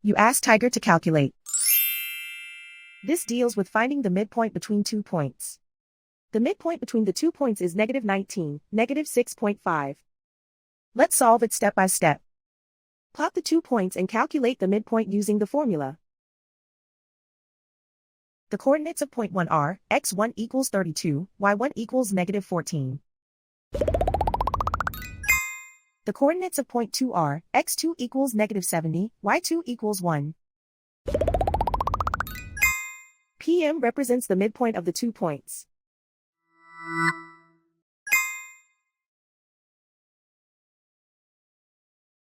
You ask Tiger to calculate. This deals with finding the midpoint between 2 points. The midpoint between the 2 points is -19, -6.5. Let's solve it step by step. Plot the 2 points and calculate the midpoint using the formula. The coordinates of point 1 are, x1 equals 32, y1 equals -14. The coordinates of point 2 are, x2 equals -70, y2 equals 1. PM represents the midpoint of the 2 points.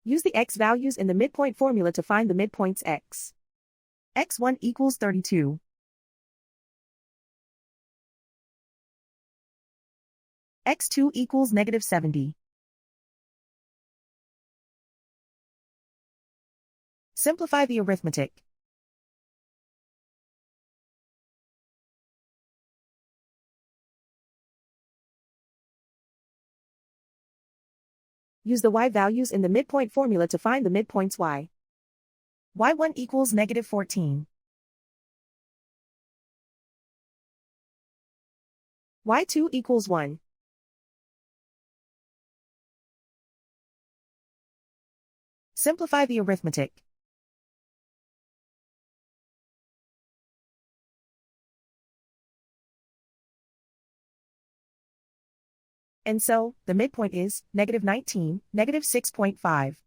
Use the x values in the midpoint formula to find the midpoints x. x1 equals 32. x2 equals -70. Simplify the arithmetic. Use the y values in the midpoint formula to find the midpoints y. y1 equals -14. y2 equals 1. Simplify the arithmetic. And so, the midpoint is -19, -6.5.